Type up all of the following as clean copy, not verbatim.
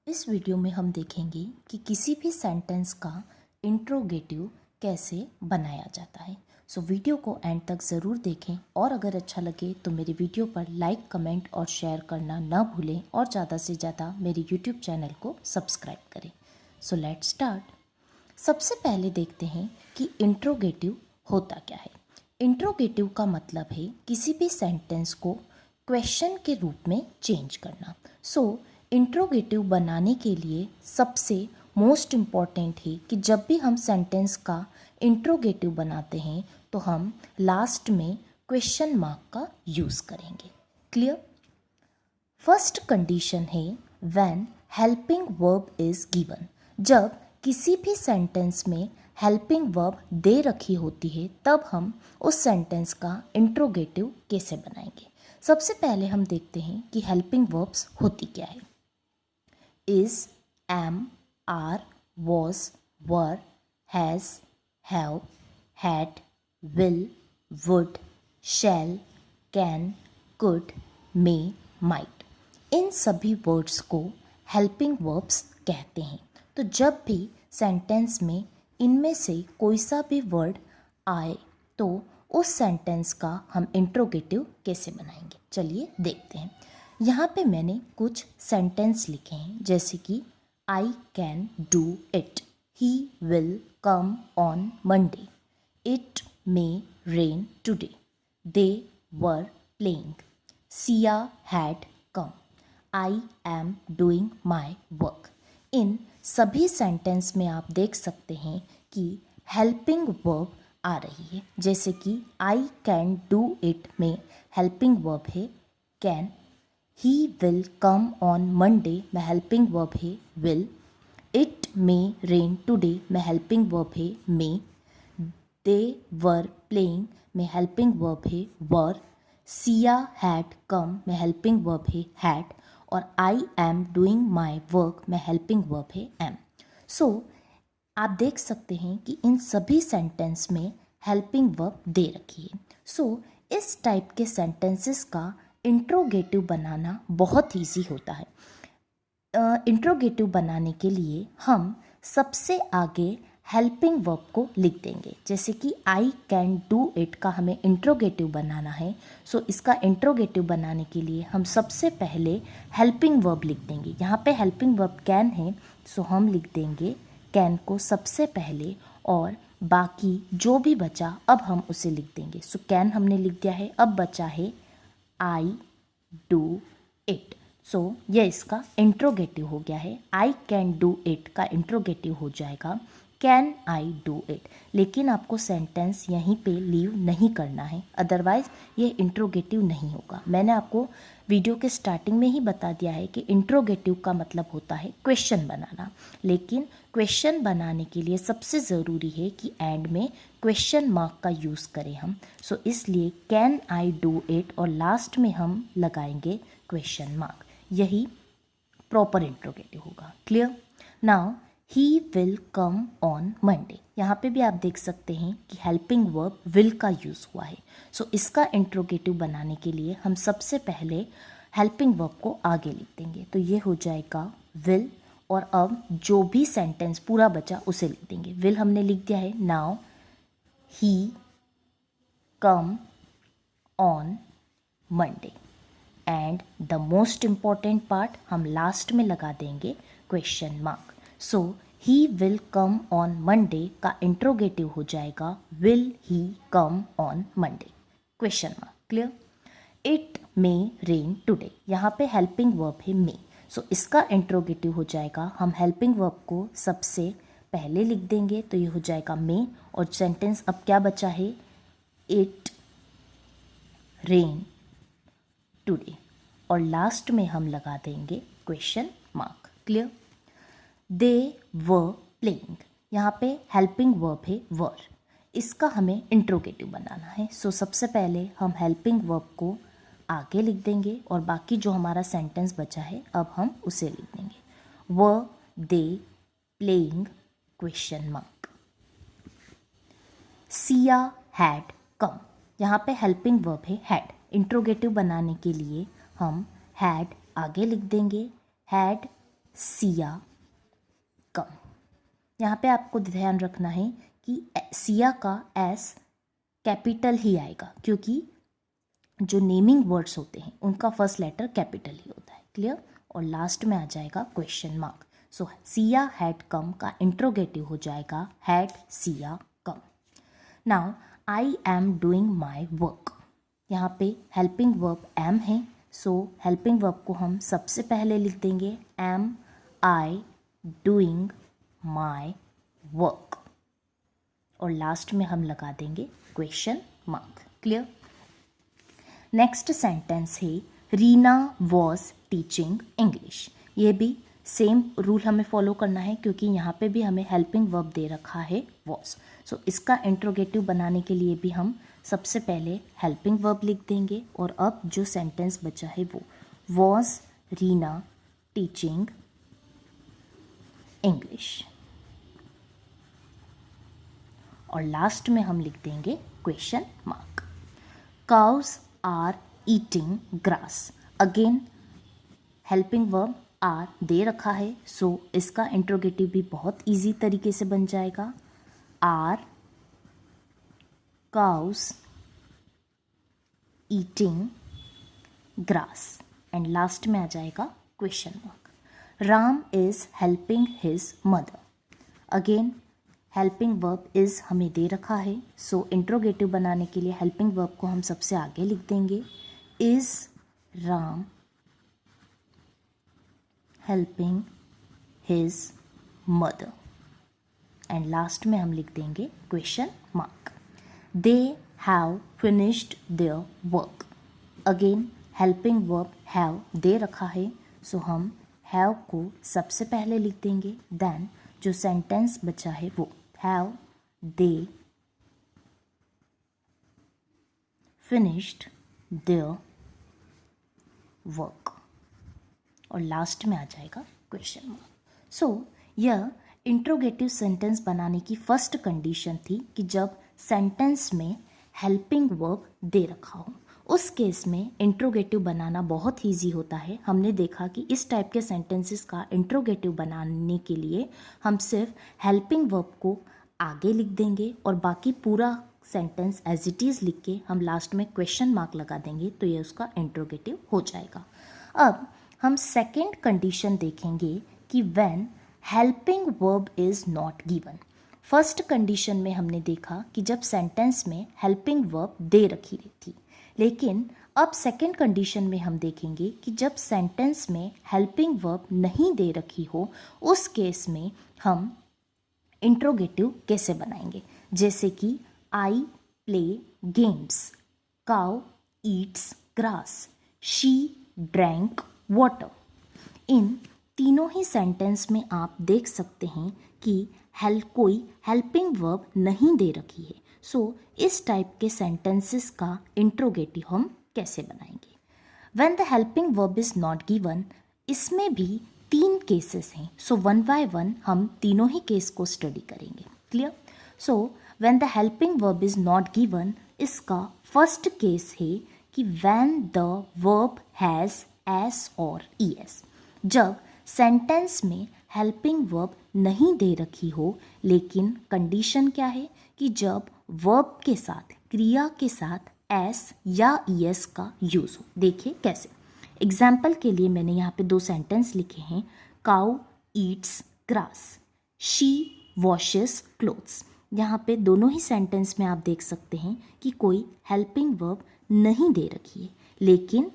इस वीडियो में हम देखेंगे कि किसी भी सेंटेंस का इंट्रोगेटिव कैसे बनाया जाता है। सो वीडियो को एंड तक ज़रूर देखें और अगर अच्छा लगे तो मेरे वीडियो पर लाइक, कमेंट और शेयर करना ना भूलें और ज़्यादा से ज़्यादा मेरे यूट्यूब चैनल को सब्सक्राइब करें। So let's start. सबसे पहले देखते हैं कि इंट्रोगेटिव होता क्या है। इंट्रोगेटिव का मतलब है किसी भी सेंटेंस को क्वेश्चन के रूप में चेंज करना। इंट्रोगेटिव बनाने के लिए सबसे मोस्ट इम्पॉर्टेंट है कि जब भी हम सेंटेंस का इंट्रोगेटिव बनाते हैं तो हम लास्ट में क्वेश्चन मार्क का यूज़ करेंगे। क्लियर? फर्स्ट कंडीशन है when helping verb is given. जब किसी भी सेंटेंस में हेल्पिंग वर्ब दे रखी होती है तब हम उस सेंटेंस का इंट्रोगेटिव कैसे बनाएंगे। सबसे पहले हम देखते हैं कि हेल्पिंग वर्ब्स होती क्या है। is, am, are, was, were, has, have, had, will, would, shall, can, could, may, might। इन सभी वर्ड्स को हेल्पिंग वर्ब्स कहते हैं। तो जब भी सेंटेंस में इनमें से कोई सा भी वर्ड आए तो उस सेंटेंस का हम इंट्रोगेटिव कैसे बनाएंगे, चलिए देखते हैं। यहाँ पे मैंने कुछ सेंटेंस लिखे हैं जैसे कि I can do it, he will come on Monday, it may rain today, they were playing, Siya had come, I am doing my work. इन सभी सेंटेंस में आप देख सकते हैं कि हेल्पिंग वर्ब आ रही है। जैसे कि आई कैन डू इट में हेल्पिंग वर्ब है can, he will come on Monday में हेल्पिंग वर्ब है will, it may rain today में हेल्पिंग वर्ब है मे, दे वर प्लेइंग में हेल्पिंग वर्ब है वर, सिया हैड कम में हेल्पिंग वर्ब है हैड और आई एम डूइंग माई वर्क में हेल्पिंग वर्ब है एम। आप देख सकते हैं कि इन सभी सेंटेंस में हेल्पिंग वर्ब दे रखी है। इस टाइप के सेंटेंसेस का इंट्रोगेटिव बनाना बहुत ईजी होता है। इंट्रोगेटिव बनाने के लिए हम सबसे आगे हेल्पिंग वर्ब को लिख देंगे। जैसे कि आई कैन डू इट का हमें इंट्रोगेटिव बनाना है। इसका इंट्रोगेटिव बनाने के लिए हम सबसे पहले हेल्पिंग वर्ब लिख देंगे। यहाँ पे हेल्पिंग वर्ब कैन है, हम लिख देंगे कैन को सबसे पहले और बाकी जो भी बचा अब हम उसे लिख देंगे। कैन हमने लिख दिया है, अब बचा है आई डू इट। यह इसका इंट्रोगेटिव हो गया है। आई कैन डू इट का इंट्रोगेटिव हो जाएगा कैन आई डू इट। लेकिन आपको सेंटेंस यहीं पे लीव नहीं करना है, अदरवाइज ये इंट्रोगेटिव नहीं होगा। मैंने आपको वीडियो के स्टार्टिंग में ही बता दिया है कि इंट्रोगेटिव का मतलब होता है क्वेश्चन बनाना। लेकिन क्वेश्चन बनाने के लिए सबसे ज़रूरी है कि एंड में क्वेश्चन मार्क का यूज़ करें हम। इसलिए कैन आई डू इट और लास्ट में हम लगाएंगे क्वेश्चन मार्क। यही प्रॉपर इंट्रोगेटिव होगा। Clear? Now he will come on Monday, यहाँ पे भी आप देख सकते हैं कि हेल्पिंग वर्ब विल का यूज़ हुआ है। इसका इंट्रोगेटिव बनाने के लिए हम सबसे पहले हेल्पिंग वर्ब को आगे लिख देंगे। तो ये हो जाएगा विल और अब जो भी सेंटेंस पूरा बचा उसे लिख देंगे। विल हमने लिख दिया है। Now he come on Monday and the most important part हम लास्ट में लगा देंगे question mark. He will come on Monday का इंट्रोगेटिव हो जाएगा will he come on Monday question mark. Clear? It may rain today, यहाँ पे helping verb है मे। इसका इंट्रोगेटिव हो जाएगा, हम हेल्पिंग वर्ब को सबसे पहले लिख देंगे तो ये हो जाएगा मे और सेंटेंस अब क्या बचा है इट रेन टुडे और लास्ट में हम लगा देंगे question mark. Clear? They were playing, यहाँ पे हेल्पिंग वर्ब है वर, इसका हमें इंट्रोगेटिव बनाना है। सबसे पहले हम हेल्पिंग वर्ब को आगे लिख देंगे और बाकी जो हमारा सेंटेंस बचा है अब हम उसे लिख देंगे। Were they playing question mark. Siya had come, यहाँ पे हेल्पिंग वर्ब है हैड। इंट्रोगेटिव बनाने के लिए हम हैड आगे लिख देंगे। Had Siya come. यहाँ पे आपको ध्यान रखना है कि सिया का एस कैपिटल ही आएगा, क्योंकि जो नेमिंग वर्ड्स होते हैं उनका फर्स्ट लेटर कैपिटल ही होता है। क्लियर? और लास्ट में आ जाएगा question mark. So Siya had कम का इंट्रोगेटिव हो जाएगा had Siya come. Now I am doing my work. यहाँ पे हेल्पिंग वर्ब एम है, सो हेल्पिंग वर्ब को हम सबसे पहले लिख देंगे am I doing my work, और लास्ट में हम लगा देंगे question mark. Clear? Next sentence है रीना वॉज टीचिंग इंग्लिश। ये भी सेम रूल हमें फॉलो करना है, क्योंकि यहाँ पे भी हमें हेल्पिंग वर्ब दे रखा है वॉज। सो इसका इंट्रोगेटिव बनाने के लिए भी हम सबसे पहले हेल्पिंग वर्ब लिख देंगे, और अब जो सेंटेंस बचा है वो वॉज रीना टीचिंग इंग्लिश, और लास्ट में हम लिख देंगे question mark. Cows are eating grass. Again helping verb are दे रखा है, सो इसका इंट्रोगेटिव भी बहुत इजी तरीके से बन जाएगा are cows eating grass, and last में आ जाएगा question mark. Ram is helping his mother. Again helping verb is हमें दे रखा है, सो इंट्रोगेटिव बनाने के लिए हेल्पिंग वर्ब को हम सबसे आगे लिख देंगे is Ram helping his mother, and last में हम लिख देंगे question mark. They have finished their work. Again helping verb have they रखा है, सो हम हैव को सबसे पहले लिख देंगे, देन जो सेंटेंस बचा है वो have they finished their work, और लास्ट में आ जाएगा क्वेश्चन मार्क। सो यह इंट्रोगेटिव सेंटेंस बनाने की फर्स्ट कंडीशन थी कि जब सेंटेंस में हेल्पिंग वर्ब दे रखा हो, उस केस में इंट्रोगेटिव बनाना बहुत ईजी होता है। हमने देखा कि इस टाइप के सेंटेंसेस का इंट्रोगेटिव बनाने के लिए हम सिर्फ हेल्पिंग वर्ब को आगे लिख देंगे और बाकी पूरा सेंटेंस एज इट इज़ लिख के हम लास्ट में क्वेश्चन मार्क लगा देंगे, तो ये उसका इंट्रोगेटिव हो जाएगा। अब हम सेकेंड कंडीशन देखेंगे कि when helping verb is not given. First condition में हमने देखा कि जब सेंटेंस में हेल्पिंग वर्ब दे रखी थी, लेकिन अब सेकेंड कंडीशन में हम देखेंगे कि जब सेंटेंस में हेल्पिंग वर्ब नहीं दे रखी हो, उस केस में हम इंट्रोगेटिव कैसे बनाएंगे। जैसे कि I play games, cow eats grass, she drank water. इन तीनों ही सेंटेंस में आप देख सकते हैं कि कोई हेल्पिंग वर्ब नहीं दे रखी है। सो इस टाइप के सेंटेंसेस का इंट्रोगेटिव हम कैसे बनाएंगे। When the helping verb is not given, इसमें भी 3 केसेस हैं। सो वन बाय वन हम तीनों ही केस को स्टडी करेंगे। Clear? So when the helping verb is not given, इसका फर्स्ट केस है कि when the verb has S और ईएस। जब सेंटेंस में हेल्पिंग वर्ब नहीं दे रखी हो, लेकिन कंडीशन क्या है कि जब वर्ब के साथ, क्रिया के साथ एस या ईएस का यूज़ हो। देखिए कैसे। एग्जाम्पल के लिए मैंने यहाँ पे 2 सेंटेंस लिखे हैं। Cow eats grass, she washes clothes. यहाँ पे दोनों ही सेंटेंस में आप देख सकते हैं कि कोई हेल्पिंग वर्ब नहीं दे रखी है, लेकिन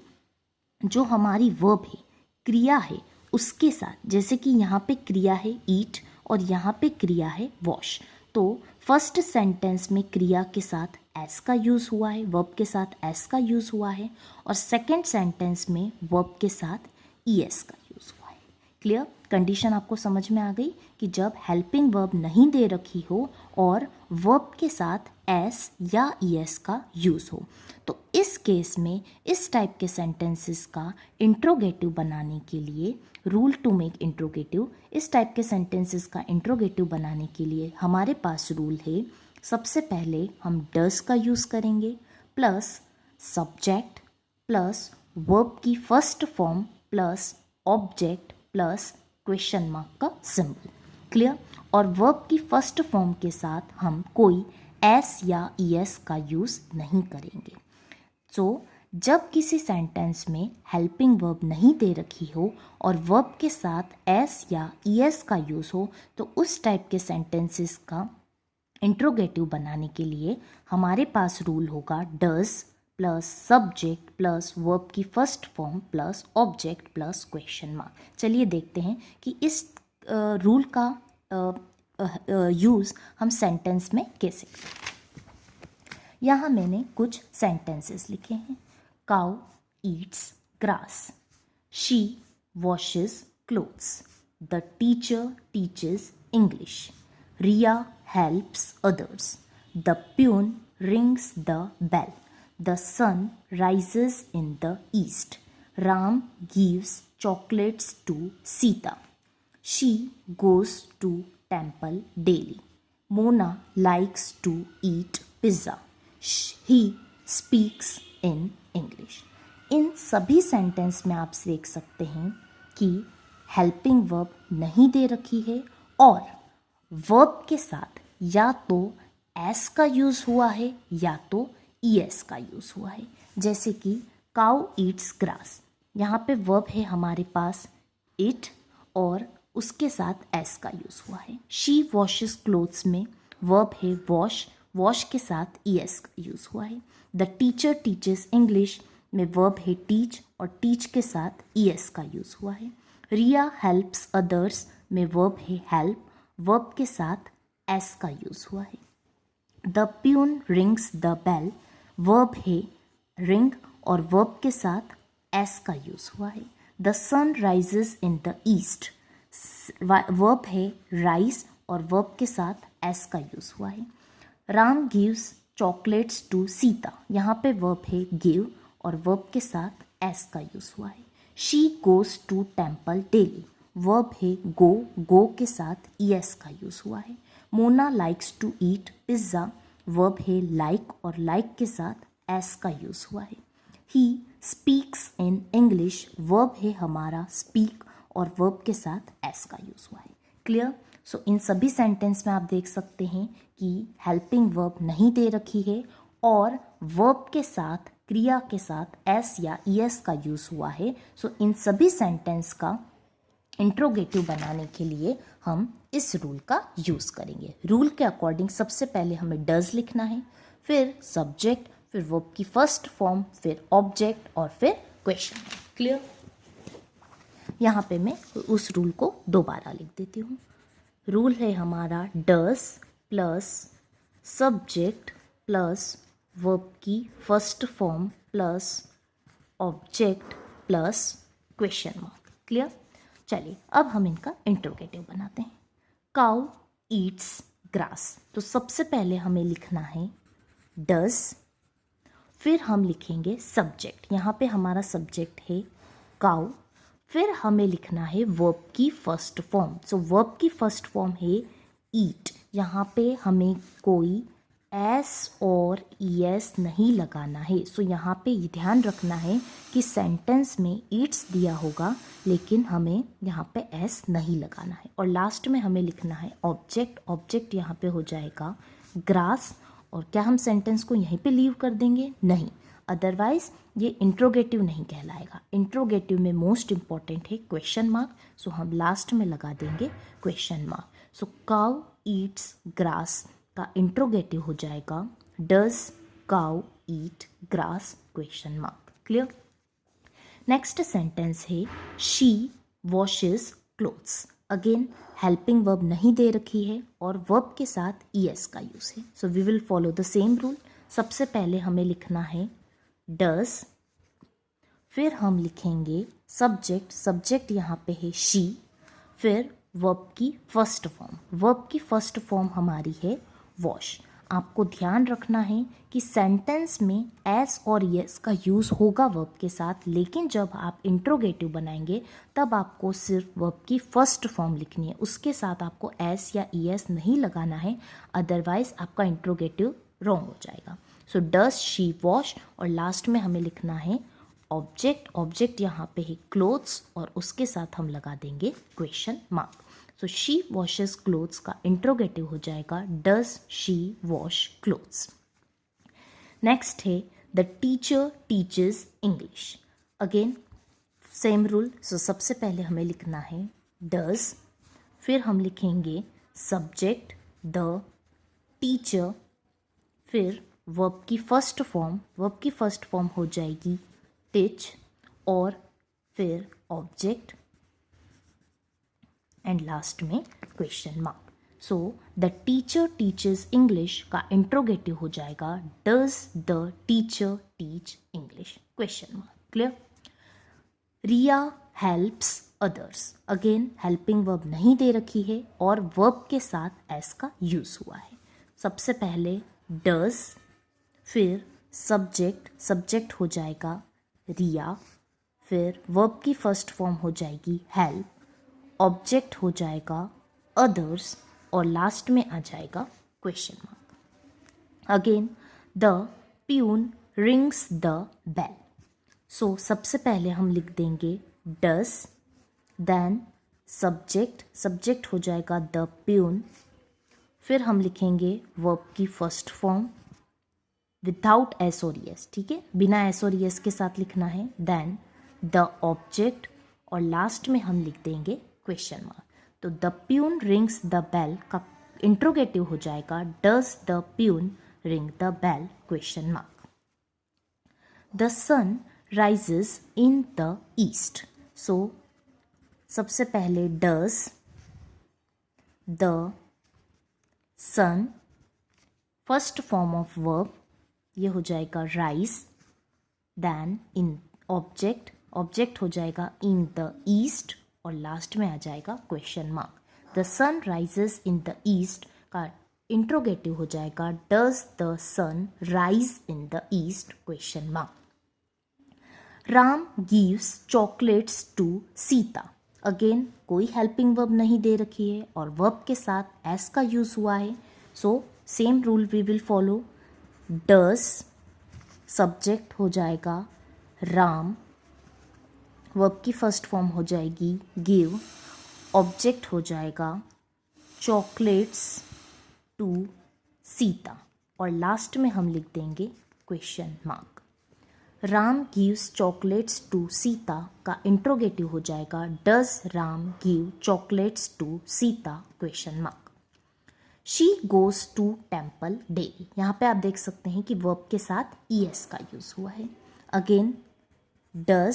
जो हमारी वर्ब है, क्रिया है, उसके साथ, जैसे कि यहाँ पे क्रिया है ईट और यहाँ पे क्रिया है वॉश, तो फर्स्ट सेंटेंस में क्रिया के साथ एस का यूज़ हुआ है, वर्ब के साथ एस का यूज़ हुआ है, और सेकंड सेंटेंस में वर्ब के साथ ईएस का यूज़ हुआ है। क्लियर? कंडीशन आपको समझ में आ गई कि जब हेल्पिंग वर्ब नहीं दे रखी हो और वर्ब के साथ एस या ईएस का यूज़ हो, तो इस केस में इस टाइप के सेंटेंसेस का इंट्रोगेटिव बनाने के लिए, रूल टू मेक इंट्रोगेटिव, इस टाइप के सेंटेंसेस का इंट्रोगेटिव बनाने के लिए हमारे पास रूल है। सबसे पहले हम डस का यूज़ करेंगे, प्लस सब्जेक्ट, प्लस वर्ब की first form, plus object, plus question mark का सिंबल। क्लियर। और वर्ब की फर्स्ट फॉर्म के साथ हम कोई एस या ईएस का यूज़ नहीं करेंगे। सो जब किसी सेंटेंस में हेल्पिंग वर्ब नहीं दे रखी हो और वर्ब के साथ एस या ईएस का यूज़ हो तो उस टाइप के सेंटेंसेस का इंट्रोगेटिव बनाने के लिए हमारे पास रूल होगा does plus subject plus verb की first form plus object plus question mark. चलिए देखते हैं कि इस रूल का यूज़ हम सेंटेंस में कैसे करें। यहाँ मैंने कुछ सेंटेंसेस लिखे हैं। Cow eats grass, she washes clothes, the teacher teaches English, Riya helps others, the peon rings the bell, the sun rises in the east, Ram gives chocolates to Sita, she goes to temple daily, Mona likes to eat pizza, he speaks in English। इन सभी sentence में आप देख सकते हैं कि helping verb नहीं दे रखी है और वर्ब के साथ या तो एस का यूज़ हुआ है या तो ईएस का यूज़ हुआ है। जैसे कि काउ ईट्स ग्रास, यहाँ पे वर्ब है हमारे पास इट और उसके साथ एस का यूज़ हुआ है। शी वॉशेस क्लोथ्स में वर्ब है वॉश, वॉश के साथ ईएस का यूज़ हुआ है। द टीचर टीचेस इंग्लिश में वर्ब है टीच और टीच के साथ ईएस का यूज़ हुआ है। रिया हेल्प्स अदर्स में वर्ब है हेल्प, वर्ब के साथ एस का यूज़ हुआ है। The peon rings the bell, verb है रिंग और वर्ब के साथ एस का यूज़ हुआ है। The sun rises in the east, verb है राइज और वर्ब के साथ एस का यूज़ हुआ है। Ram gives chocolates to Sita, यहाँ पे वर्ब है गिव और वर्ब के साथ एस का यूज़ हुआ है। She goes to temple daily, verb है गो के साथ ईएस का यूज़ हुआ है। Mona likes to eat pizza, verb है लाइक और लाइक के साथ एस का यूज़ हुआ है। He speaks in English, verb है हमारा स्पीक और वर्ब के साथ एस का यूज़ हुआ है। क्लियर। सो इन सभी सेंटेंस में आप देख सकते हैं कि हेल्पिंग वर्ब नहीं दे रखी है और वर्ब के साथ क्रिया के साथ एस या ईएस का यूज़ हुआ है। सो इन सभी सेंटेंस का इंट्रोगेटिव बनाने के लिए हम इस रूल का यूज़ करेंगे। रूल के अकॉर्डिंग सबसे पहले हमें डज लिखना है, फिर सब्जेक्ट, फिर वर्ब की फर्स्ट फॉर्म, फिर ऑब्जेक्ट और फिर क्वेश्चन। क्लियर। यहाँ पे मैं उस रूल को दोबारा लिख देती हूँ। रूल है हमारा does plus subject plus verb की first form plus object plus question mark. Clear. चलिए अब हम इनका इंट्रोगेटिव बनाते हैं। काउ ईट्स ग्रास, तो सबसे पहले हमें लिखना है डज, फिर हम लिखेंगे सब्जेक्ट, यहाँ पे हमारा सब्जेक्ट है काउ, फिर हमें लिखना है वर्ब की फर्स्ट फॉर्म। सो वर्ब की फर्स्ट फॉर्म है ईट, यहाँ पे हमें कोई एस और ईएस नहीं लगाना है। सो यहाँ पे ये ध्यान रखना है कि सेंटेंस में ईट्स दिया होगा लेकिन हमें यहाँ पे एस नहीं लगाना है। और लास्ट में हमें लिखना है ऑब्जेक्ट, ऑब्जेक्ट यहाँ पे हो जाएगा ग्रास। और क्या हम सेंटेंस को यहीं पे लीव कर देंगे? नहीं, अदरवाइज ये इंट्रोगेटिव नहीं कहलाएगा। इंट्रोगेटिव में मोस्ट इंपॉर्टेंट है क्वेश्चन मार्क, सो हम लास्ट में लगा देंगे question mark. So cow eats grass का इंट्रोगेटिव हो जाएगा does cow eat grass question mark. Clear. Next sentence है she washes clothes. Again helping verb नहीं दे रखी है और वर्ब के साथ ईएस का यूज है। So we will follow the same rule. सबसे पहले हमें लिखना है डज, फिर हम लिखेंगे सब्जेक्ट, सब्जेक्ट यहाँ पे है शी, फिर वर्ब की फर्स्ट फॉर्म, वर्ब की फर्स्ट फॉर्म हमारी है वॉश। आपको ध्यान रखना है कि सेंटेंस में एस और यस का यूज़ होगा वर्ब के साथ, लेकिन जब आप इंट्रोगेटिव बनाएंगे तब आपको सिर्फ वर्ब की फर्स्ट फॉर्म लिखनी है, उसके साथ आपको एस या ईएस नहीं लगाना है, अदरवाइज आपका इंट्रोगेटिव रॉन्ग हो जाएगा। सो डज शी वॉश और लास्ट में हमें लिखना है ऑब्जेक्ट, ऑब्जेक्ट यहाँ पे है क्लोथ्स और उसके साथ हम लगा देंगे question mark. So she washes clothes का इंट्रोगेटिव हो जाएगा does she wash clothes. Next है the teacher teaches English. Again same rule. So सबसे पहले हमें लिखना है डज, फिर हम लिखेंगे सब्जेक्ट द टीचर, फिर वर्ब की फर्स्ट फॉर्म हो जाएगी टीच और फिर ऑब्जेक्ट एंड लास्ट में question mark. So the teacher teaches English का इंट्रोगेटिव हो जाएगा does the teacher teach English question mark. Clear. Riya helps others. Again helping verb नहीं दे रखी है और वर्ब के साथ एस का यूज हुआ है। सबसे पहले डज, फिर सब्जेक्ट हो जाएगा रिया, फिर वर्ब की फर्स्ट फॉर्म हो जाएगी हेल्प, ऑब्जेक्ट हो जाएगा अदर्स और लास्ट में आ जाएगा question mark. Again the peon rings the bell. So सबसे पहले हम लिख देंगे डज, देन सब्जेक्ट हो जाएगा द प्यून, फिर हम लिखेंगे वर्ब की फर्स्ट फॉर्म विदाउट एस और एस, ठीक है, बिना एस और एस के साथ लिखना है, देन द ऑब्जेक्ट और लास्ट में हम लिख देंगे क्वेश्चन मार्क। तो the peon rings the bell का इंट्रोगेटिव हो जाएगा does the peon ring the bell question mark. The sun rises in the east. So सबसे पहले does the sun, first form of verb ये हो जाएगा राइज, देन इन ऑब्जेक्ट हो जाएगा इन द ईस्ट और लास्ट में आ जाएगा question mark. The sun rises in the east का इंट्रोगेटिव हो जाएगा does the sun rise in the east question mark. Ram gives chocolates to Sita. Again कोई हेल्पिंग वर्ब नहीं दे रखी है और वर्ब के साथ एस का यूज हुआ है। So same rule we will follow. Does subject हो जाएगा राम, वर्ब की फर्स्ट फॉर्म हो जाएगी गिव, ऑब्जेक्ट हो जाएगा चॉकलेट्स टू सीता और लास्ट में हम लिख देंगे question mark. Ram gives chocolates to Sita का इंट्रोगेटिव हो जाएगा does Ram give chocolates to Sita question mark. She goes to temple daily. यहाँ पे आप देख सकते हैं कि वर्ब के साथ ईएस का यूज हुआ है। अगेन डज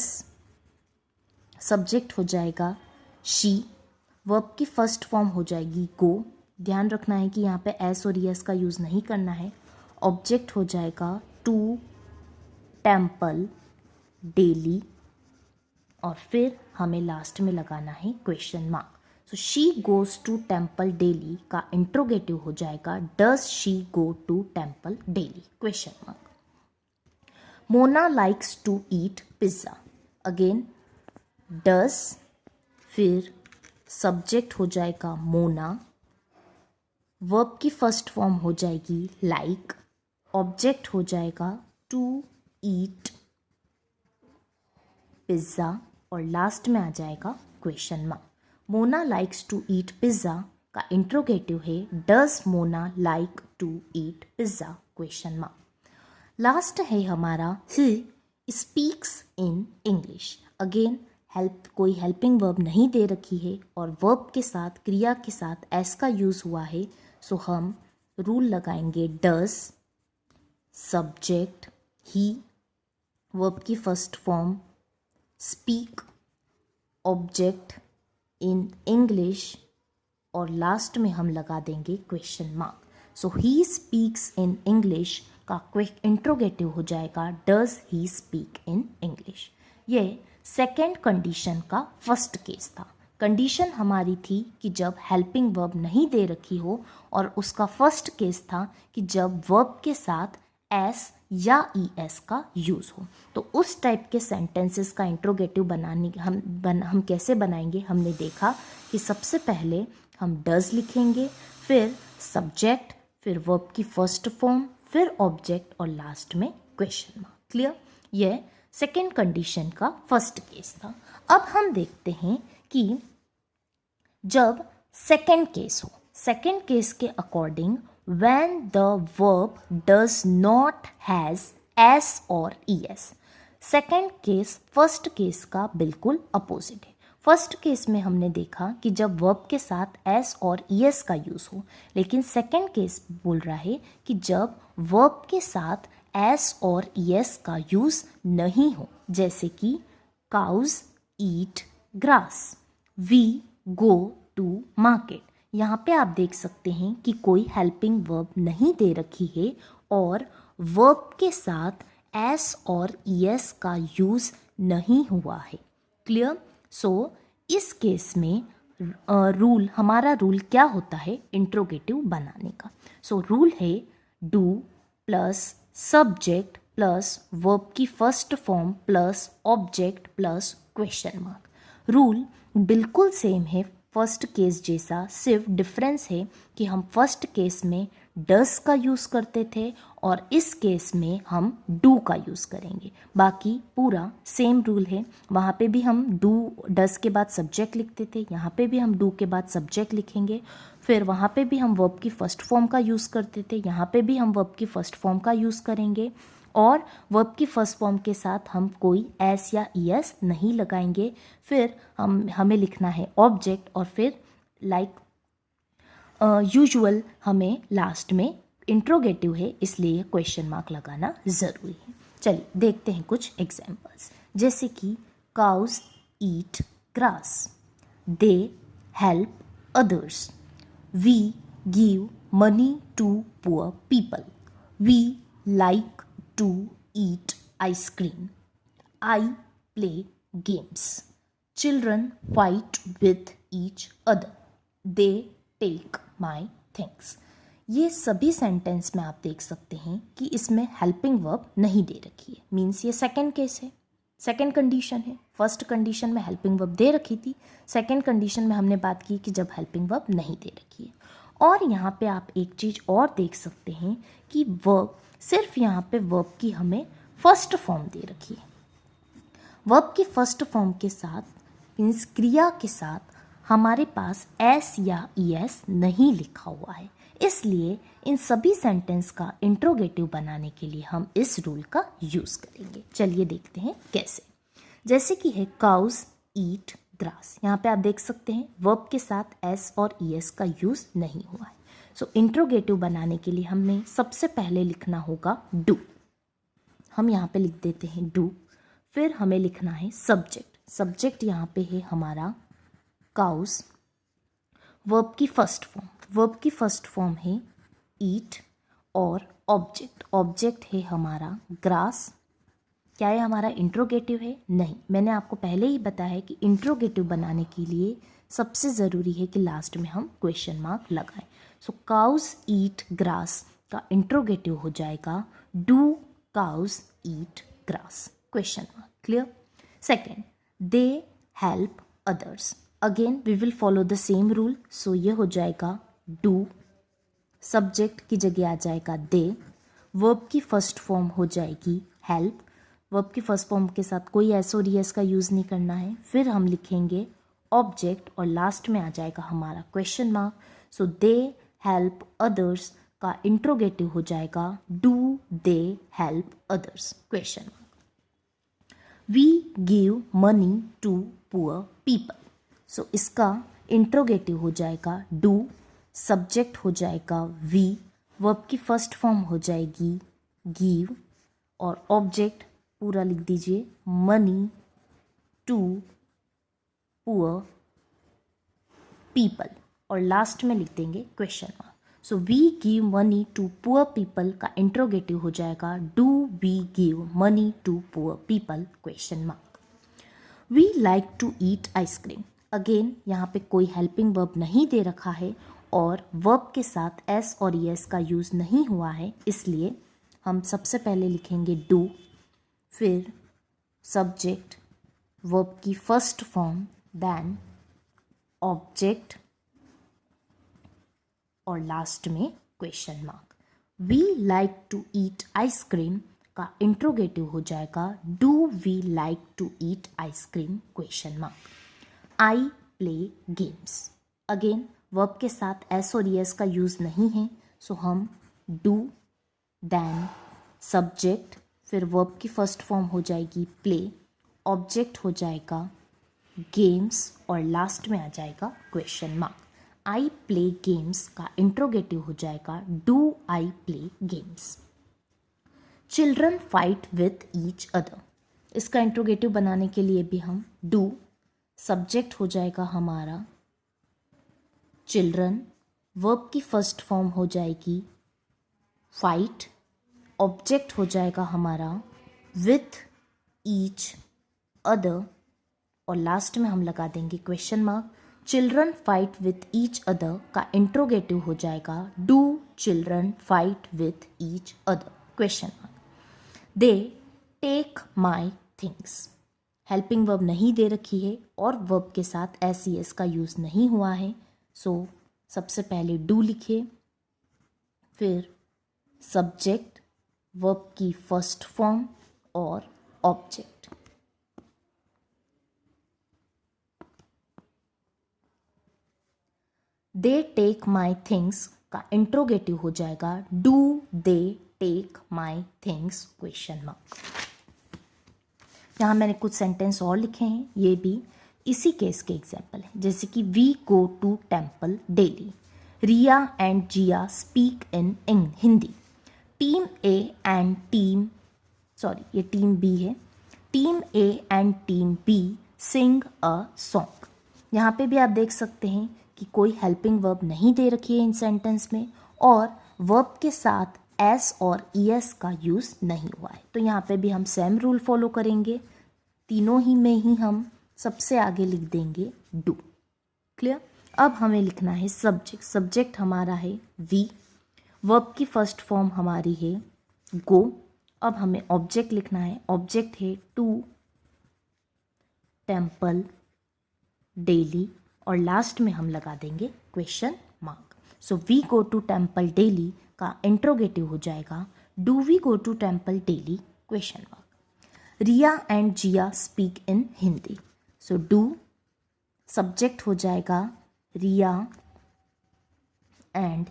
सब्जेक्ट हो जाएगा शी, वर्ब की फर्स्ट फॉर्म हो जाएगी गो, ध्यान रखना है कि यहाँ पे एस और ईएस का यूज नहीं करना है। ऑब्जेक्ट हो जाएगा टू टेम्पल डेली और फिर हमें लास्ट में लगाना है question mark. So she goes to temple daily का इंट्रोगेटिव हो जाएगा does she go to temple daily question mark. Mona likes to eat pizza. Again does, फिर सब्जेक्ट हो जाएगा मोना, वर्ब की फर्स्ट फॉर्म हो जाएगी लाइक, ऑब्जेक्ट हो जाएगा टू ईट पिज्ज़ा और लास्ट में आ जाएगा question mark. Mona likes to eat pizza का इंट्रोगेटिव है does Mona like to eat pizza question mark. Last है हमारा ही स्पीक्स इन इंग्लिश। अगेन कोई हेल्पिंग वर्ब नहीं दे रखी है और वर्ब के साथ क्रिया के साथ एस का यूज हुआ है। सो हम रूल लगाएंगे डज सब्जेक्ट ही, वर्ब की first form speak, object in English और लास्ट में हम लगा देंगे question mark. So he speaks in English का इंट्रोगेटिव हो जाएगा does he speak in English. ये सेकेंड कंडीशन का फर्स्ट केस था। कंडीशन हमारी थी कि जब हेल्पिंग वर्ब नहीं दे रखी हो और उसका फर्स्ट केस था कि जब वर्ब के साथ एस या ई एस का यूज़ हो। तो उस टाइप के सेंटेंसेस का इंट्रोगेटिव बनाने हम कैसे बनाएंगे, हमने देखा कि सबसे पहले हम डज लिखेंगे, फिर सब्जेक्ट, फिर वर्ब की फर्स्ट फॉर्म, फिर ऑब्जेक्ट और लास्ट में क्वेश्चन मार्क। क्लियर। ये सेकेंड कंडीशन का फर्स्ट केस था। अब हम देखते हैं कि जब सेकेंड केस हो, सेकेंड केस के according when the verb does not has S और ES. Second case first case का बिल्कुल अपोजिट है। फर्स्ट केस में हमने देखा कि जब वर्ब के साथ एस और ईएस का यूज हो, लेकिन सेकेंड केस बोल रहा है कि जब वर्ब के साथ एस और ईएस का यूज नहीं हो, जैसे कि cows eat grass, we go to market. यहाँ पे आप देख सकते हैं कि कोई हेल्पिंग वर्ब नहीं दे रखी है और वर्ब के साथ एस और ईएस का यूज नहीं हुआ है। क्लियर? सो इस केस में हमारा रूल क्या होता है इंट्रोगेटिव बनाने का। सो रूल है do plus subject plus verb की first form plus object plus question mark. Rule बिल्कुल सेम है फर्स्ट केस जैसा, सिर्फ डिफरेंस है कि हम फर्स्ट केस में डस का यूज़ करते थे और इस केस में हम डू का यूज़ करेंगे। बाकी पूरा सेम रूल है। वहाँ पे भी हम डू डस के बाद सब्जेक्ट लिखते थे, यहाँ पे भी हम डू के बाद सब्जेक्ट लिखेंगे। फिर वहाँ पे भी हम वर्ब की फर्स्ट फॉर्म का यूज़ करते थे, यहाँ पे भी हम वर्ब की फर्स्ट फॉर्म का यूज़ करेंगे और वर्ब की फर्स्ट फॉर्म के साथ हम कोई एस या ईएस नहीं लगाएंगे। फिर हमें लिखना है ऑब्जेक्ट और फिर लाइक यूजुअल हमें लास्ट में इंट्रोगेटिव है इसलिए क्वेश्चन मार्क लगाना ज़रूरी है। चलिए देखते हैं कुछ एग्जाम्पल्स, जैसे कि cows eat grass, they help others, we give money to poor people, we like to eat ice cream, I play games, children fight with each other, they take my things. ये सभी सेंटेंस में आप देख सकते हैं कि इसमें हेल्पिंग वर्ब नहीं दे रखी है, मीन्स ये सेकेंड केस है, सेकेंड कंडीशन है। फर्स्ट कंडीशन में हेल्पिंग वर्ब दे रखी थी, सेकेंड कंडीशन में हमने बात की कि जब हेल्पिंग वर्ब नहीं दे रखी है। और यहाँ पे आप एक चीज़ और देख सकते हैं कि वर्ब सिर्फ यहाँ पे वर्ब की हमें फर्स्ट फॉर्म दे रखी है। वर्ब की फर्स्ट फॉर्म के साथ मीन्स क्रिया के साथ हमारे पास एस या ईएस नहीं लिखा हुआ है, इसलिए इन सभी सेंटेंस का इंट्रोगेटिव बनाने के लिए हम इस रूल का यूज़ करेंगे। चलिए देखते हैं कैसे। जैसे कि है काउज ईट ग्रास, यहाँ पे आप देख सकते हैं वर्ब के साथ एस और ईएस का यूज़ नहीं हुआ है। सो इंट्रोगेटिव बनाने के लिए हमें सबसे पहले लिखना होगा डू। हम यहाँ पे लिख देते हैं डू। फिर हमें लिखना है सब्जेक्ट। सब्जेक्ट यहाँ पे है हमारा काउस। वर्ब की फर्स्ट फॉर्म, वर्ब की फर्स्ट फॉर्म है ईट और ऑब्जेक्ट, ऑब्जेक्ट है हमारा ग्रास। क्या ये हमारा इंट्रोगेटिव है? नहीं, मैंने आपको पहले ही बताया है कि इंट्रोगेटिव बनाने के लिए सबसे ज़रूरी है कि लास्ट में हम क्वेश्चन मार्क लगाएं। सो काउज ईट ग्रास का इंट्रोगेटिव हो जाएगा do cows eat grass, question mark. Clear? Second, they help others. Again we will follow the same rule. So ये हो जाएगा डू, सब्जेक्ट की जगह आ जाएगा दे, वर्ब की फर्स्ट फॉर्म हो जाएगी हेल्प, वर्ब की फर्स्ट फॉर्म के साथ कोई एस और ईएस का यूज़ नहीं करना है। फिर हम लिखेंगे ऑब्जेक्ट और लास्ट में आ जाएगा हमारा question mark. So they help others का इंट्रोगेटिव हो जाएगा do they help others, question mark. We give money to poor people. So इसका इंट्रोगेटिव हो जाएगा डू, सब्जेक्ट हो जाएगा वी, वर्ब की फर्स्ट फॉर्म हो जाएगी गिव और ऑब्जेक्ट पूरा लिख दीजिए मनी टू पुअर पीपल और लास्ट में लिख देंगे question mark. So we give money to poor people का इंट्रोगेटिव हो जाएगा do we give money to poor people, question mark. We like to eat ice cream. Again यहाँ पे कोई हेल्पिंग वर्ब नहीं दे रखा है और वर्ब के साथ एस और ईएस का यूज़ नहीं हुआ है, इसलिए हम सबसे पहले लिखेंगे डू, फिर सब्जेक्ट, वर्ब की फर्स्ट फॉर्म, देन ऑब्जेक्ट और लास्ट में question mark. We like to eat ice cream का इंट्रोगेटिव हो जाएगा do we like to eat ice cream question mark. I play games. Again verb के साथ एस और एस का यूज़ नहीं है, सो हम डू, देन सब्जेक्ट, फिर वर्ब की फर्स्ट फॉर्म हो जाएगी प्ले, ऑब्जेक्ट हो जाएगा गेम्स और लास्ट में आ जाएगा question mark. I play games का इंट्रोगेटिव हो जाएगा do I play games. Children fight with each other. इसका इंट्रोगेटिव बनाने के लिए भी हम डू, सब्जेक्ट हो जाएगा हमारा चिल्ड्रन, वर्ब की फर्स्ट फॉर्म हो जाएगी फाइट, ऑब्जेक्ट हो जाएगा हमारा विथ ईच अदर और लास्ट में हम लगा देंगे question mark. Children fight with each other का इंट्रोगेटिव हो जाएगा do children fight with each other question mark. They take my things. Helping verb नहीं दे रखी है और वर्ब के साथ एस ई एस का यूज़ नहीं हुआ है, सो सबसे पहले डू लिखिए, फिर सब्जेक्ट, वर्ब की फर्स्ट फॉर्म और object. They take my things का इंट्रोगेटिव हो जाएगा do they take my things question mark. यहाँ मैंने कुछ सेंटेंस और लिखे हैं, ये भी इसी केस के एग्जाम्पल हैं, जैसे कि we go to temple daily, Riya and Jiya speak in Hindi, team A and team ये टीम बी है, team A and team B sing a song. यहाँ पे भी आप देख सकते हैं कि कोई हेल्पिंग वर्ब नहीं दे रखी है इन सेंटेंस में और वर्ब के साथ एस और ईएस का यूज़ नहीं हुआ है, तो यहाँ पे भी हम सेम रूल फॉलो करेंगे, तीनों ही में ही हम सबसे आगे लिख देंगे डू। क्लियर। अब हमें लिखना है सब्जेक्ट। सब्जेक्ट हमारा है वी, वर्ब की फर्स्ट फॉर्म हमारी है गो। अब हमें ऑब्जेक्ट लिखना है, ऑब्जेक्ट है टू टेम्पल डेली और लास्ट में हम लगा देंगे question mark. So we go to temple daily का इंट्रोगेटिव हो जाएगा do we go to temple daily question mark. Riya and Jiya speak in Hindi, so do, subject हो जाएगा रिया एंड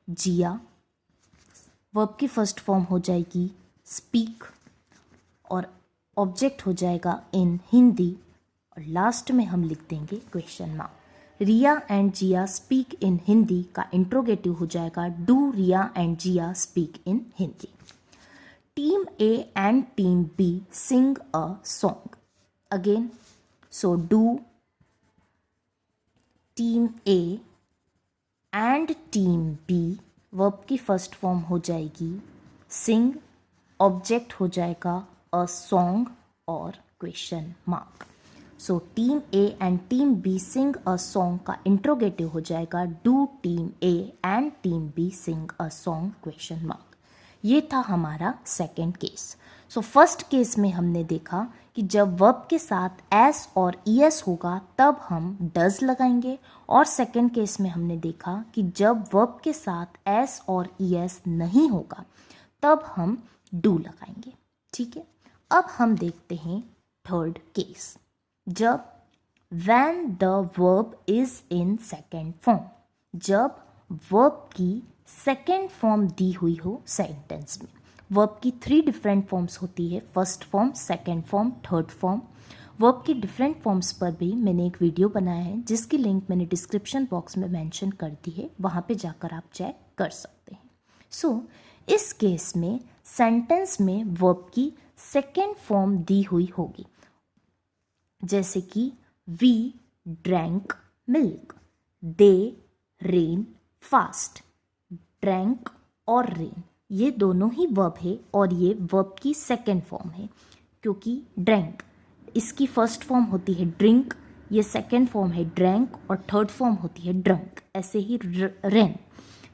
जिया, वर्ब की फर्स्ट फॉर्म हो जाएगी स्पीक और ऑब्जेक्ट हो जाएगा इन हिंदी और लास्ट में हम लिख देंगे question mark. Riya and Jiya speak in Hindi का इंट्रोगेटिव हो जाएगा do Riya and Jiya speak in Hindi. Team A and team B sing a song. Again so do, team A and team B, verb की फर्स्ट फॉर्म हो जाएगी सिंग, ऑब्जेक्ट हो जाएगा a song और question mark. So team A and team B sing a song का interrogative हो जाएगा do team A and team B sing a song question mark. ये था हमारा second case. So first case में हमने देखा कि जब वर्ब के साथ एस और ईएस होगा तब हम डज लगाएंगे और सेकेंड केस में हमने देखा कि जब वर्ब के साथ एस और ईएस नहीं होगा तब हम डू लगाएंगे। ठीक है। अब हम देखते हैं थर्ड केस, जब when the verb is in second form, जब verb की सेकेंड फॉर्म दी हुई हो सेंटेंस में। वर्ब की 3 डिफरेंट फॉर्म्स होती है, first form, second form, third form. Verb की डिफरेंट फॉर्म्स पर भी मैंने एक वीडियो बनाया है जिसकी लिंक मैंने डिस्क्रिप्शन बॉक्स में मेंशन कर दी है, वहाँ पे जाकर आप चेक कर सकते हैं। सो इस केस में सेंटेंस में वर्ब की सेकेंड फॉर्म दी हुई होगी, जैसे कि we drank milk, they ran fast. Drank और रेन ये दोनों ही वर्ब है और ये वर्ब की सेकेंड फॉर्म है, क्योंकि ड्रैंक इसकी फर्स्ट फॉर्म होती है ड्रिंक, ये सेकेंड फॉर्म है ड्रैंक और थर्ड फॉर्म होती है ड्रंक। ऐसे ही रैन,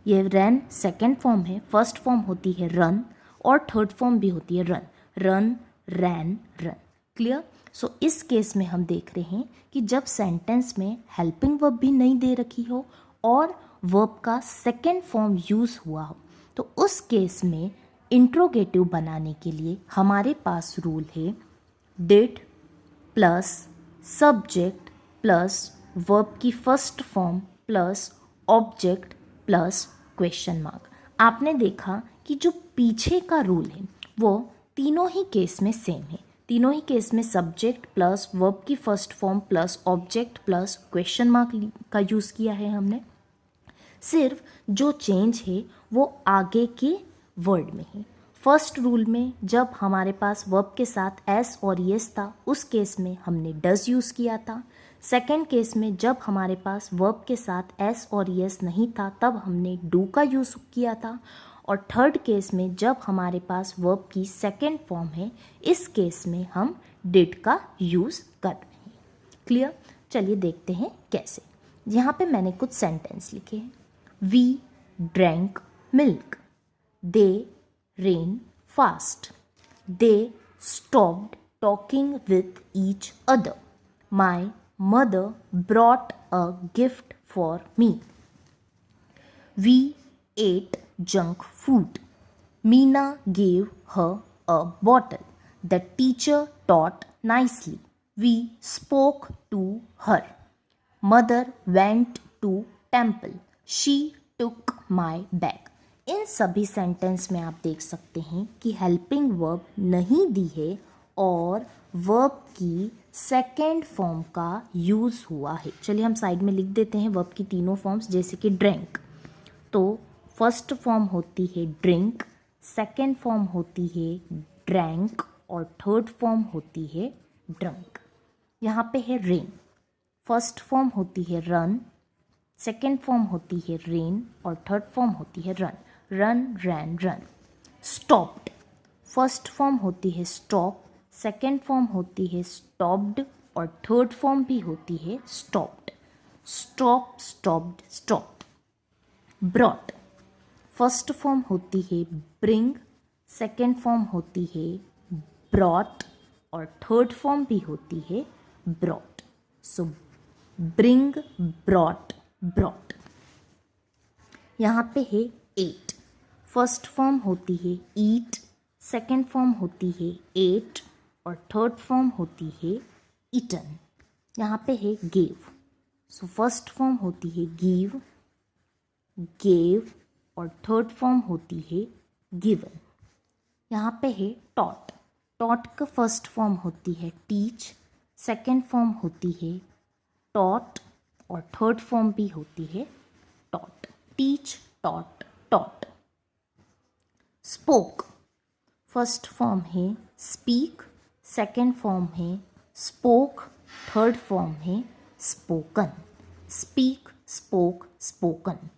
ये रैन सेकेंड फॉर्म है, फर्स्ट फॉर्म होती है रन और थर्ड फॉर्म भी होती है run, run ran run. Clear. So इस केस में हम देख रहे हैं कि जब सेंटेंस में हेल्पिंग वर्ब भी नहीं दे रखी हो और वर्ब का सेकेंड फॉर्म यूज़ हुआ हो तो उस केस में इंट्रोगेटिव बनाने के लिए हमारे पास रूल है did plus subject plus verb की first form plus object plus question mark. आपने देखा कि जो पीछे का रूल है वो तीनों ही केस में सेम है। तीनों ही केस में सब्जेक्ट प्लस वर्ब की first form plus object plus question mark का यूज़ किया है हमने। सिर्फ जो चेंज है वो आगे के वर्ड में है। फर्स्ट रूल में जब हमारे पास वर्ब के साथ एस और यस था उस केस में हमने डज यूज़ किया था। सेकेंड केस में जब हमारे पास वर्ब के साथ एस और यस नहीं था तब हमने डू का यूज़ किया था। और थर्ड केस में जब हमारे पास वर्ब की सेकेंड फॉर्म है इस केस में हम डिड का यूज़ कर रहे हैं। क्लियर? चलिए देखते हैं कैसे। यहाँ पे मैंने कुछ सेंटेंस लिखे हैं। We drank milk, they ran fast, they stopped talking with each other, my mother brought a gift for me, we ate junk food, Meena gave her a bottle, the teacher taught nicely, we spoke to her, mother went to temple, she took my bag। इन सभी sentence में आप देख सकते हैं कि helping verb नहीं दी है और वर्ब की सेकेंड फॉर्म का यूज़ हुआ है। चलिए हम साइड में लिख देते हैं वर्ब की तीनों फॉर्म्स। जैसे कि ड्रैंक, तो फर्स्ट फॉर्म होती है ड्रिंक, सेकेंड फॉर्म होती है ड्रैंक और थर्ड फॉर्म होती है ड्रंक। यहाँ पे है रेन, फर्स्ट फॉर्म होती है रन, सेकेंड फॉर्म होती है रेन और थर्ड फॉर्म होती है run, run ran run. Stopped, first form होती है स्टॉप, सेकेंड फॉर्म होती है स्टॉप्ड और थर्ड फॉर्म भी होती है stopped, stop stopped stopped. Brought, first form होती है ब्रिंग, सेकेंड फॉर्म होती है ब्रॉट और थर्ड फॉर्म भी होती है ब्रॉट। सो ब्रिंग, ब्रॉट, ब्रॉट। यहाँ पे है एट, फर्स्ट फॉर्म होती है ईट, सेकेंड फॉर्म होती है एट और थर्ड फॉर्म होती है ईटन। यहाँ पे है गेव, सो फर्स्ट फॉर्म होती है गिव, गेव और थर्ड फॉर्म होती है गिवन। यहाँ पे है टॉट, टॉट का फर्स्ट फॉर्म होती है टीच, सेकेंड फॉर्म होती है टॉट और थर्ड फॉर्म भी होती है taught, teach taught taught. Spoke, first form है स्पीक, सेकेंड फॉर्म है स्पोक, थर्ड फॉर्म है spoken, speak spoke spoken.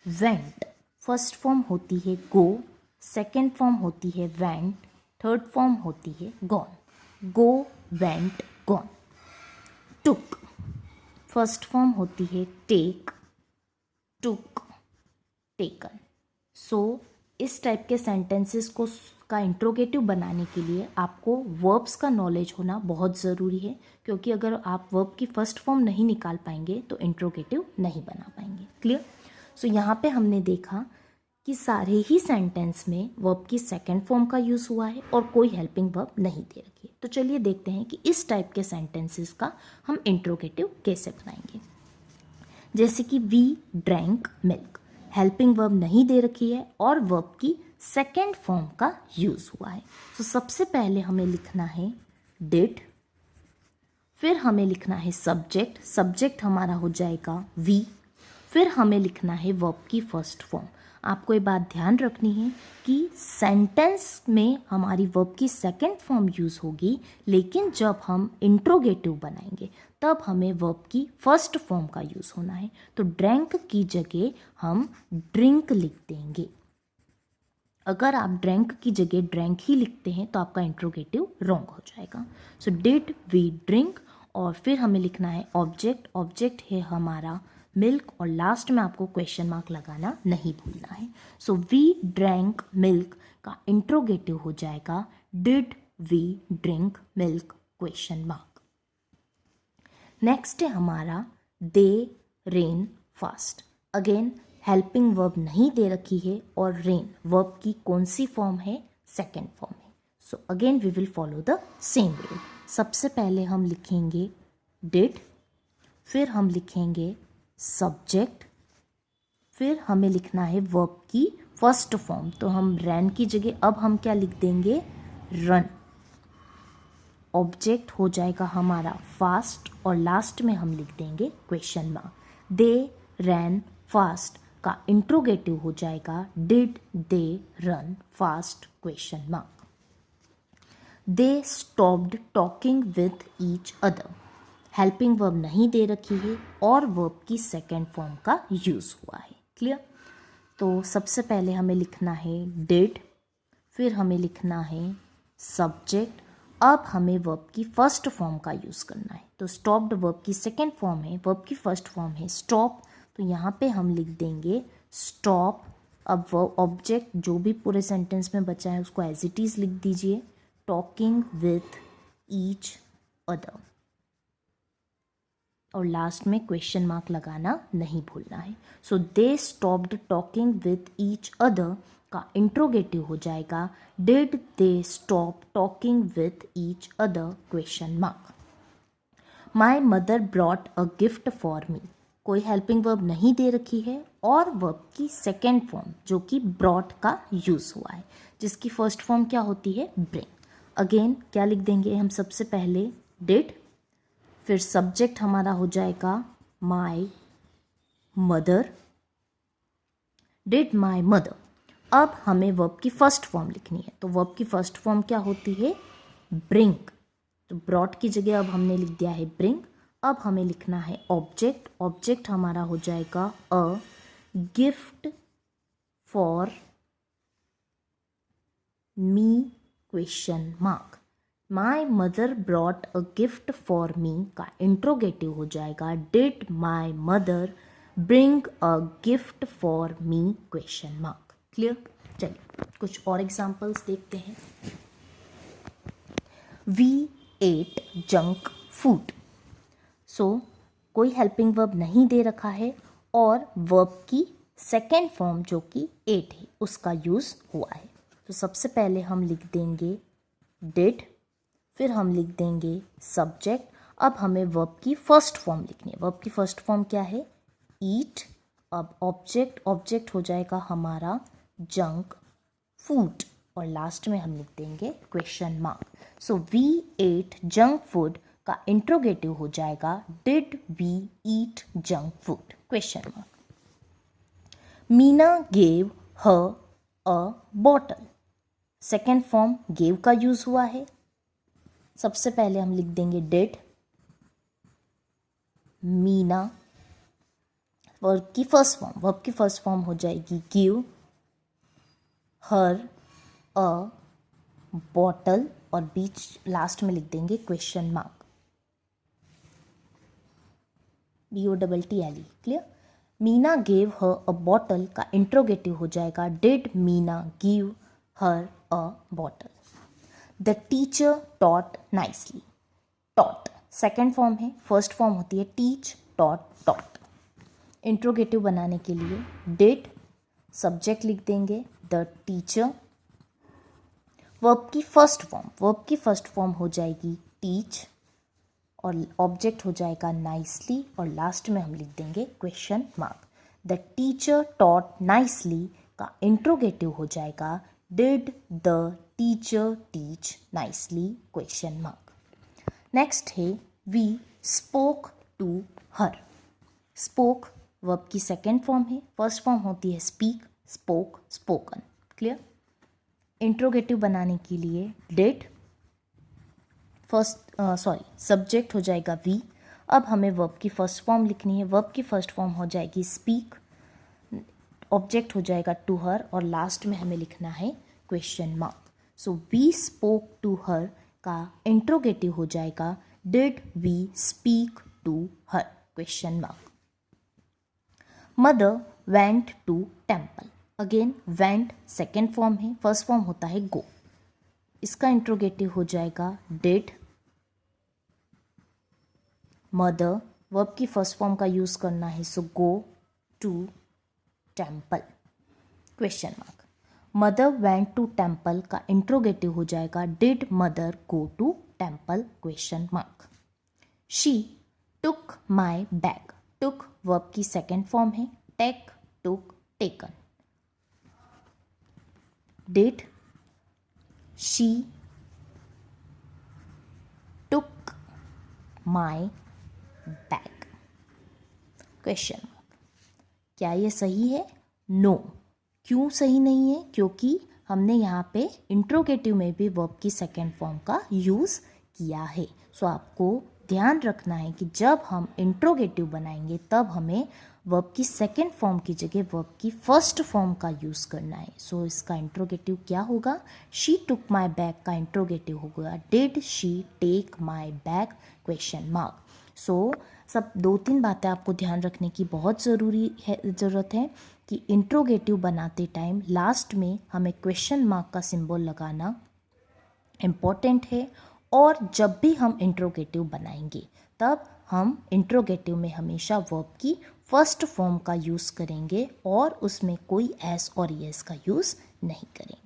Went, first form होती है गो, सेकेंड फॉर्म होती है वेंट, थर्ड फॉर्म होती है गॉन, गो वेंट गॉन। टुक, फर्स्ट फॉर्म होती है टेक, टुक टेकन। सो इस टाइप के सेंटेंसेस को का इंट्रोगेटिव बनाने के लिए आपको वर्ब्स का नॉलेज होना बहुत ज़रूरी है, क्योंकि अगर आप वर्ब की फर्स्ट फॉर्म नहीं निकाल पाएंगे तो इंट्रोगेटिव नहीं बना पाएंगे। क्लियर? सो यहाँ पे हमने देखा कि सारे ही सेंटेंस में वर्ब की सेकेंड फॉर्म का यूज़ हुआ है और कोई हेल्पिंग वर्ब नहीं दे रखी है। तो चलिए देखते हैं कि इस टाइप के सेंटेंसेस का हम इंट्रोगेटिव कैसे बनाएंगे। जैसे कि we drank milk, helping verb नहीं दे रखी है और वर्ब की सेकेंड फॉर्म का यूज़ हुआ है। तो सबसे पहले हमें लिखना है डिड, फिर हमें लिखना है सब्जेक्ट, सब्जेक्ट हमारा हो जाएगा वी, फिर हमें लिखना है वर्ब की फर्स्ट फॉर्म। आपको ये बात ध्यान रखनी है कि सेंटेंस में हमारी वर्ब की सेकेंड फॉर्म यूज़ होगी, लेकिन जब हम इंट्रोगेटिव बनाएंगे तब हमें वर्ब की फर्स्ट फॉर्म का यूज़ होना है। तो ड्रैंक की जगह हम ड्रिंक लिख देंगे। अगर आप ड्रैंक की जगह ड्रैंक ही लिखते हैं तो आपका इंट्रोगेटिव रॉन्ग हो जाएगा। सो डिड वी ड्रिंक, और फिर हमें लिखना है ऑब्जेक्ट, ऑब्जेक्ट है हमारा मिल्क और लास्ट में आपको क्वेश्चन मार्क लगाना नहीं भूलना है। सो वी ड्रैंक मिल्क का इंट्रोगेटिव हो जाएगा did we drink milk question mark. Next है हमारा they ran fast. Again helping verb नहीं दे रखी है और रेन वर्ब की कौन सी फॉर्म है, सेकेंड फॉर्म है। So again we will follow the same rule. सबसे पहले हम लिखेंगे डिड, फिर हम लिखेंगे सब्जेक्ट, फिर हमें लिखना है वर्ब की फर्स्ट फॉर्म। तो हम रैन की जगह अब हम क्या लिख देंगे, रन। ऑब्जेक्ट हो जाएगा हमारा फास्ट और लास्ट में हम लिख देंगे क्वेश्चन मार्क। दे रैन फास्ट का इंट्रोगेटिव हो जाएगा did they run fast, question mark. They stopped talking with each other, helping verb नहीं दे रखी है और वर्ब की सेकेंड फॉर्म का यूज हुआ है। क्लियर। तो सबसे पहले हमें लिखना है डिड, फिर हमें लिखना है सब्जेक्ट, अब हमें वर्ब की फर्स्ट फॉर्म का यूज़ करना है। तो स्टॉप्ड वर्ब की सेकेंड फॉर्म है, वर्ब की फर्स्ट फॉर्म है स्टॉप, तो यहाँ पे हम लिख देंगे स्टॉप। अब वर्ब ऑब्जेक्ट जो भी पूरे सेंटेंस में बचा है उसको एज इट इज़ लिख दीजिए, टॉकिंग विथ ईच अदर, और लास्ट में क्वेश्चन मार्क लगाना नहीं भूलना है। So they stopped talking with each other का इंट्रोगेटिव हो जाएगा did they stop talking with each other, question mark. My mother brought a gift for me, कोई हेल्पिंग वर्ब नहीं दे रखी है और वर्ब की सेकेंड फॉर्म जो कि ब्रॉट का यूज हुआ है, जिसकी फर्स्ट फॉर्म क्या होती है, ब्रिंग। अगेन क्या लिख देंगे हम, सबसे पहले डिड, फिर सब्जेक्ट हमारा हो जाएगा my mother, did my mother. अब हमें वर्ब की फर्स्ट फॉर्म लिखनी है, तो वर्ब की फर्स्ट फॉर्म क्या होती है, ब्रिंग। तो ब्रॉट की जगह अब हमने लिख दिया है ब्रिंग। अब हमें लिखना है ऑब्जेक्ट, ऑब्जेक्ट हमारा हो जाएगा अ gift for me, question mark. My mother brought a gift for मी का इंट्रोगेटिव हो जाएगा did my mother bring a gift for me, question mark. Clear. चलिए कुछ और एग्जांपल्स देखते हैं। वी एट जंक फूड, सो कोई हेल्पिंग वर्ब नहीं दे रखा है और वर्ब की सेकेंड फॉर्म जो कि एट है उसका यूज़ हुआ है। तो सबसे पहले हम लिख देंगे डिड, फिर हम लिख देंगे सब्जेक्ट। अब हमें वर्ब की फर्स्ट फॉर्म लिखनी है, वर्ब की फर्स्ट फॉर्म क्या है, ईट। अब ऑब्जेक्ट, ऑब्जेक्ट हो जाएगा हमारा जंक फूड और लास्ट में हम लिख देंगे question mark. So we ate junk food का इंट्रोगेटिव हो जाएगा did we eat junk food, question mark. Meena gave her a bottle, second form gave का यूज हुआ है। सबसे पहले हम लिख देंगे डिड, मीना, वर्ब की फर्स्ट फॉर्म, वर्ब की फर्स्ट फॉर्म हो जाएगी गिव, हर अ बॉटल और बीच लास्ट में लिख देंगे question mark, BOTTLE। Clear. Meena gave her a bottle का इंट्रोगेटिव हो जाएगा did Meena give her a bottle. The teacher taught nicely, taught second form है, फर्स्ट फॉर्म होती है टीच, टॉट टॉट। इंट्रोगेटिव बनाने के लिए डिड, सब्जेक्ट लिख देंगे द टीचर, वर्ब की फर्स्ट फॉर्म, वर्ब की फर्स्ट फॉर्म हो जाएगी टीच और ऑब्जेक्ट हो जाएगा नाइसली और लास्ट में हम लिख देंगे question mark. The teacher taught nicely का इंट्रोगेटिव हो जाएगा did the teacher teach nicely, question mark. Next है we spoke to her. Spoke verb की सेकेंड फॉर्म है, फर्स्ट फॉर्म होती है speak, spoke, spoken. Clear. Interrogative बनाने के लिए डिड, सब्जेक्ट हो जाएगा वी। अब हमें वर्ब की फर्स्ट फॉर्म लिखनी है, वर्ब की फर्स्ट फॉर्म हो जाएगी स्पीक, ऑब्जेक्ट हो जाएगा टू हर और लास्ट में हमें लिखना है question mark. So we spoke to her का इंट्रोगेटिव हो जाएगा did we speak to her, question mark. Mother went to temple, again went second form है, फर्स्ट फॉर्म होता है गो, इसका इंट्रोगेटिव हो जाएगा डिड मदर, वर्ब की फर्स्ट फॉर्म का यूज करना है so go to temple question mark. Mother went to temple का इंट्रोगेटिव हो जाएगा did mother go to temple question mark. She took my bag, took verb की सेकेंड फॉर्म है, take took taken. Did she took my bag question mark. क्या ये सही है? No. क्यों सही नहीं है? क्योंकि हमने यहाँ पे इंट्रोगेटिव में भी वर्ब की सेकेंड फॉर्म का यूज़ किया है। सो आपको ध्यान रखना है कि जब हम इंट्रोगेटिव बनाएंगे तब हमें वर्ब की सेकेंड फॉर्म की जगह वर्ब की फर्स्ट फॉर्म का यूज़ करना है। सो इसका इंट्रोगेटिव क्या होगा? शी टुक माई बैग का इंट्रोगेटिव होगा did she take my bag question mark. So सब 2-3 बातें आपको ध्यान रखने की बहुत ज़रूरत है कि इंट्रोगेटिव बनाते टाइम लास्ट में हमें क्वेश्चन मार्क का सिंबल लगाना इम्पॉर्टेंट है। और जब भी हम इंट्रोगेटिव बनाएंगे तब हम इंट्रोगेटिव में हमेशा वर्ब की फर्स्ट फॉर्म का यूज़ करेंगे और उसमें कोई एस और यस का यूज़ नहीं करेंगे।